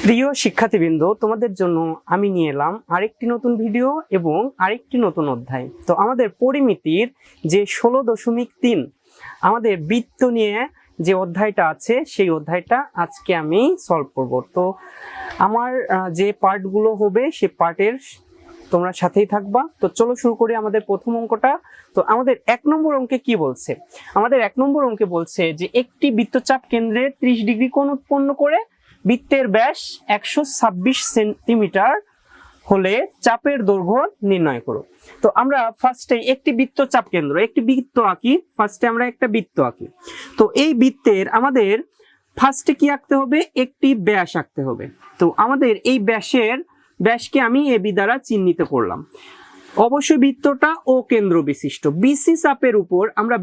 প্রিয় শিক্ষার্থীবৃন্দ, তোমাদের জন্য আমি নিয়ে এলাম আরেকটি নতুন ভিডিও এবং আরেকটি নতুন অধ্যায়। তো আমাদের পরিমিতির যে 16.3 আমাদের বৃত্ত নিয়ে যে অধ্যায়টা আছে সেই অধ্যায়টা আজকে আমি সলভ করব। তো আমার যে পার্টগুলো হবে সেই পার্টের তোমরা সাথেই থাকবা। তো চলো শুরু করি আমাদের প্রথম অঙ্কটা। তো আমাদের 1 নম্বর অঙ্কে কি বলছে? আমাদের 1 নম্বর অঙ্কে বলছে যে একটি বৃত্তচাপ কেন্দ্রে 30 ডিগ্রি কোণ উৎপন্ন করে বৃত্তের ব্যাস 126 সেন্টিমিটার হলে চাপের দৈর্ঘ্য নির্ণয় করো। তো আমরা ফার্স্টে একটি বৃত্তচাপ কেন্দ্র, একটি বৃত্ত আঁকি। ফার্স্টে আমরা একটা বৃত্ত আঁকি। তো এই বৃত্তের আমাদের ফার্স্টে কি আঁকতে হবে? একটি ব্যাস আঁকতে হবে। তো আমাদের এই ব্যাসকে আমি এবি দ্বারা চিহ্নিত করলাম। অবশ্যই বৃত্তটা ও কেন্দ্র বিশিষ্ট। বিসি চাপের উপর আমরা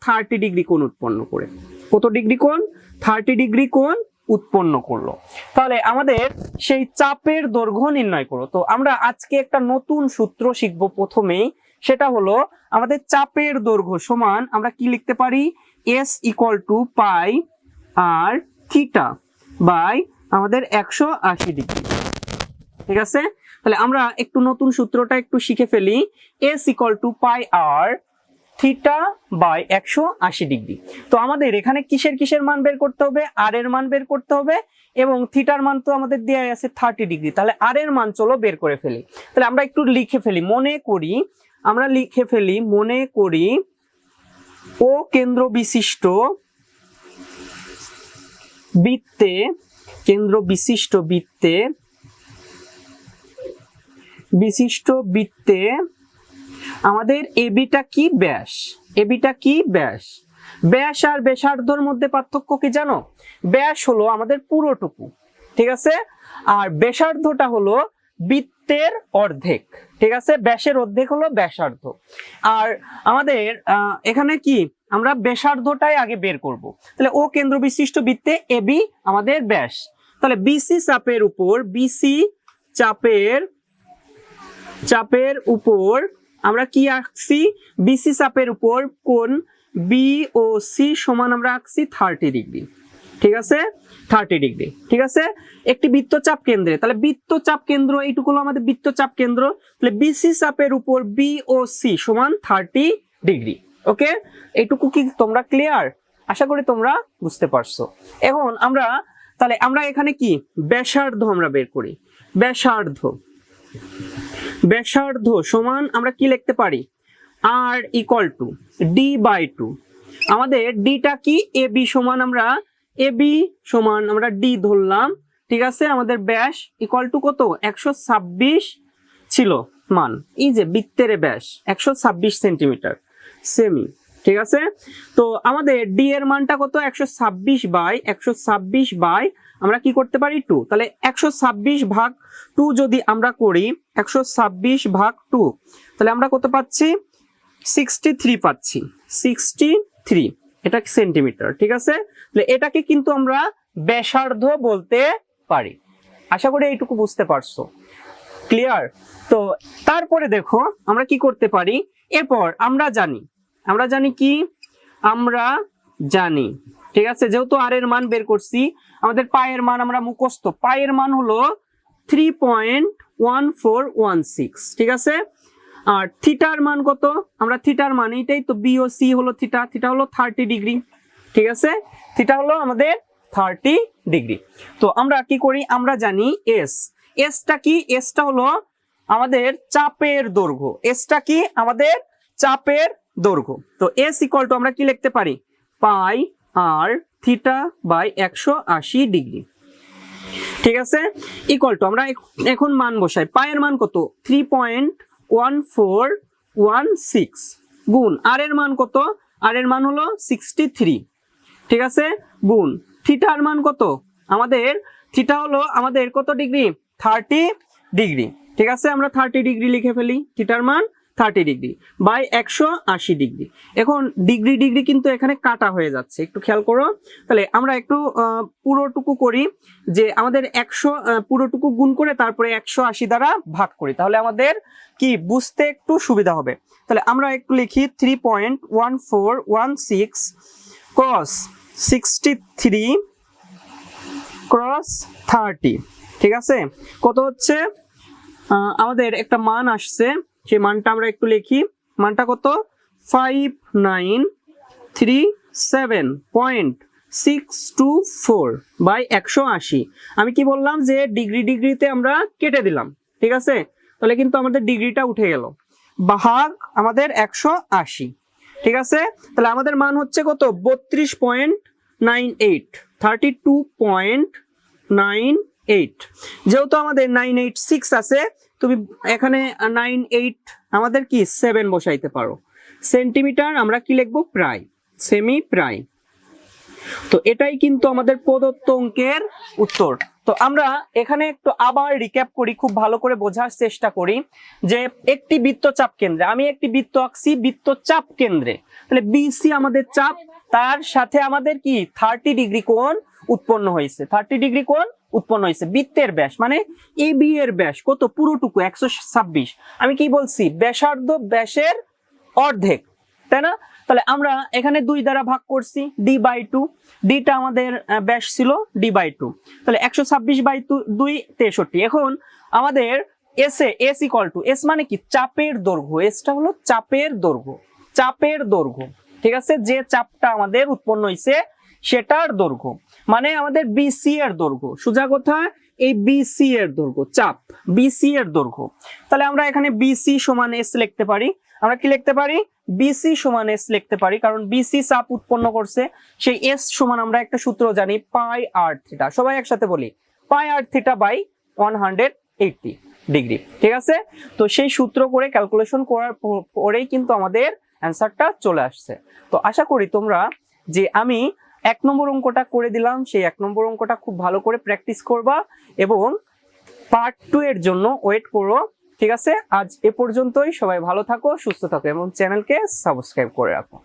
30 ডিগ্রি কোণ উৎপন্ন করে, কত ডিগ্রি কোণ? 30 ডিগ্রি কোণ উৎপন্ন করলো। তাহলে আমাদের সেই চাপের দৈর্ঘ্য নির্ণয় করো। তো আমরা আজকে একটা নতুন সূত্র শিখবো প্রথমেই, সেটা হলো আমাদের চাপের দৈর্ঘ্য সমান আমরা কি লিখতে পারি? S equal to pi r theta by আমাদের 180 ডিগ্রি। ঠিক আছে, তাহলে আমরা একটু নতুন সূত্রটা একটু শিখে ফেলি। S equal to pi r theta by 180 degree. তো আমাদের এখানে কিসের মান বের করতে হবে? আর এর মান বের করতে হবে, এবং থিটার মান তো আমাদের দেয়া আছে 30 ডিগ্রি। তাহলে আর এর মান চলো বের করে ফেলি। তাহলে আমরা একটু লিখে ফেলি, মনে করি ও কেন্দ্র বিশিষ্ট বৃত্তে আমাদের এবিটা কি? ব্যাস। ব্যাস আর ব্যাসার্ধর মধ্যে পার্থক্য কি জানো? ব্যাস হলো আমাদের পুরোটুকু, ঠিক আছে, আর ব্যাসার্ধটা হলো বৃত্তের অর্ধেক। ঠিক আছে, ব্যাসের অর্ধেক হলো ব্যাসার্ধ। আর আমাদের এখানে কি আমরা ব্যাসার্ধটাই আগে বের করব। তাহলে ও কেন্দ্র বিশিষ্ট বৃত্তে এবি আমাদের ব্যাস। তাহলে বিসি চাপের উপর আমরা কি আঁকছি? বিসি চাপের উপর কোণ বি ও সি সমান আমরা আঁকছি 30 ডিগ্রি। ঠিক আছে, 30 ডিগ্রি। ঠিক আছে, একটি বৃত্তচাপ কেন্দ্রে, তাহলে বৃত্তচাপ কেন্দ্র এইটুকু হলো আমাদের বৃত্তচাপ কেন্দ্র। তাহলে বিসি চাপের উপর বি ও সি সমান 30 ডিগ্রি। ওকে, এইটুকু কি তোমরা ক্লিয়ার? আশা করি তোমরা বুঝতে পারছো। এখন তাহলে আমরা এখানে কি ব্যাসার্ধ আমরা বের করি। ব্যাসার্ধ সমান আমরা কি লিখতে পারি? আর ইকুয়াল টু ডি বাই 2। আমাদের ডিটা কি? এবি সমান আমরা ডি ধরলাম। ঠিক আছে, আমাদের ব্যাস ইকুয়াল টু কত? 126 ছিল মান। এই যে বৃত্তের ব্যাস 126 সেন্টিমিটার সেমি। ঠিক আছে, তো আমাদের ডি এর মানটা কত? 126 বাই আমরা কি করতে পারি? 2। তাহলে 126 ভাগ 2 যদি আমরা করি, 126 ভাগ 2, তাহলে আমরা কত পাচ্ছি? 63 পাচ্ছি। 63 এটা সেন্টিমিটার। ঠিক আছে, তাহলে এটাকে কিন্তু আমরা ব্যাসার্ধ বলতে পারি। আশা করি এইটুকু বুঝতে পারছো। ক্লিয়ার? তো তারপরে দেখো আমরা কি করতে পারি। এরপর আমরা জানি ঠিক আছে, যেহেতু আর এর মান বের করছি, আমাদের পায়ের মান আমরা মুখস্থ। পায়ের মান হলো 3.1416। ঠিক আছে, আর থিটার মান কত? আমরা থিটার মান এইটাই তো, বি ও সি হলো থিটা হলো 30 ডিগ্রি। ঠিক আছে, থিটা হলো আমাদের 30 ডিগ্রি। তো আমরা কি করি? আমরা জানি এসটা কি? এসটা হলো আমাদের চাপের দৈর্ঘ্য। তো এস ইকুয়াল টু আমরা কি লিখতে পারি? পাই আর থিটা বাই 180 ডিগ্রি। ঠিক আছে, ইকুয়াল টু আমরা এখন মান বসাই। পায়ের মান কত? 3.1416 গুণ আর এর মান কত? আর এর মান হলো 63। ঠিক আছে, গুণ থিটার মান কত? আমাদের থিটা হলো আমাদের কত ডিগ্রি? 30 ডিগ্রি। ঠিক আছে, আমরা 30 ডিগ্রি লিখে ফেলি। থিটার মান 30 ডিগ্রি বাই 180 ডিগ্রি। এখন ডিগ্রি কিন্তু এখানে কাটা হয়ে যাচ্ছে, একটু খেয়াল করো। তাহলে আমরা একটু পুরোটুকু করি, যে আমাদের 100 পুরোটুকু গুণ করে তারপরে 180 দ্বারা ভাগ করি, তাহলে আমাদের কি বুঝতে একটু সুবিধা হবে। তাহলে আমরা একটু লিখি 3.1416 cos 63 ক্রস 30, ঠিক আছে? কত হচ্ছে? আমাদের একটা মান আসছে, সেই মানটা আমরা একটু লিখি। মানটা কত? 5937.624 বাই 180। আমি কি বললাম যে ডিগ্রিতে আমরা কেটে দিলাম, ঠিক আছে? তাহলে কিন্তু আমাদের ডিগ্রিটা উঠে গেল, ভাগ আমাদের 180, ঠিক আছে? তাহলে আমাদের মান হচ্ছে কত? 32.98, 32.98। যেহেতু আমাদের 986 আছে, তুমি এখানে 98 আমাদের কি 7 বসাইতে পারো। সেন্টিমিটার আমরা কি লিখবো? প্রায়, সেমি প্রায়। তো এটাই কিন্তু আমাদের প্রদত্ত অঙ্কের উত্তর। তো আমরা এখানে একটু আবার রিক্যাপ করি, খুব ভালো করে বোঝার চেষ্টা করি যে একটি বৃত্তচাপ কেন্দ্রে, আমি একটি বৃত্ত আঁকছি বৃত্তচাপ কেন্দ্রে, তাহলে বিসি আমাদের চাপ, তার সাথে আমাদের কি 30 ডিগ্রি কোণ উৎপন্ন হয়েছে, 30 ডিগ্রি কোণ উৎপন্ন হয়েছে। বৃত্তের ব্যাস মানে এবি এর ব্যাস কত? পুরোটুকু 126। আমি কি বলছি? ব্যাসার্ধ ব্যাসের অর্ধেক, তাই না? তাহলে আমরা এখানে 2 দ্বারা ভাগ করছি, d/2, ডিটা আমাদের ব্যাস ছিল d/2, তাহলে 126/2 63। এখন আমাদের এস ইকুয়াল টু, এস মানে কি? চাপের দৈর্ঘ্য, এসটা হলো চাপের দৈর্ঘ্য, চাপের দৈর্ঘ্য, ঠিক আছে? যে চাপটা আমাদের উৎপন্ন হয়েছে সেটার দৈর্ঘ্য, মানে আমাদের বিসি এর দৈর্ঘ্য। সোজা কথা, এই বিসি এর দৈর্ঘ্য, চাপ বিসি এর দৈর্ঘ্য। তাহলে আমরা এখানে বিসি সমান এস লিখতে পারি। আমরা কি লিখতে পারি? বিসি সমান এস লিখতে পারি, কারণ বিসি চাপ উৎপন্ন করছে। সেই এস সমান আমরা একটা সূত্র জানি, পাই আর থিটা। সবাই একসাথে বলি, পাই আর থিটা বাই 180 ডিগ্রি, ঠিক আছে? তো সেই সূত্র করে ক্যালকুলেশন করার পরেই কিন্তু আমাদের অ্যান্সারটা চলে আসছে। তো আশা করি তোমরা, যে আমি 1 নম্বর অঙ্কটা করে দিলাম, সেই 1 নম্বর অঙ্কটা খুব ভালো করে প্র্যাকটিস করবা এবং পার্ট 2 এর জন্য ওয়েট করো, ঠিক আছে? আজ এ পর্যন্তই। সবাই ভালো থাকো, সুস্থ থাকো এবং চ্যানেলকে সাবস্ক্রাইব করে রাখো।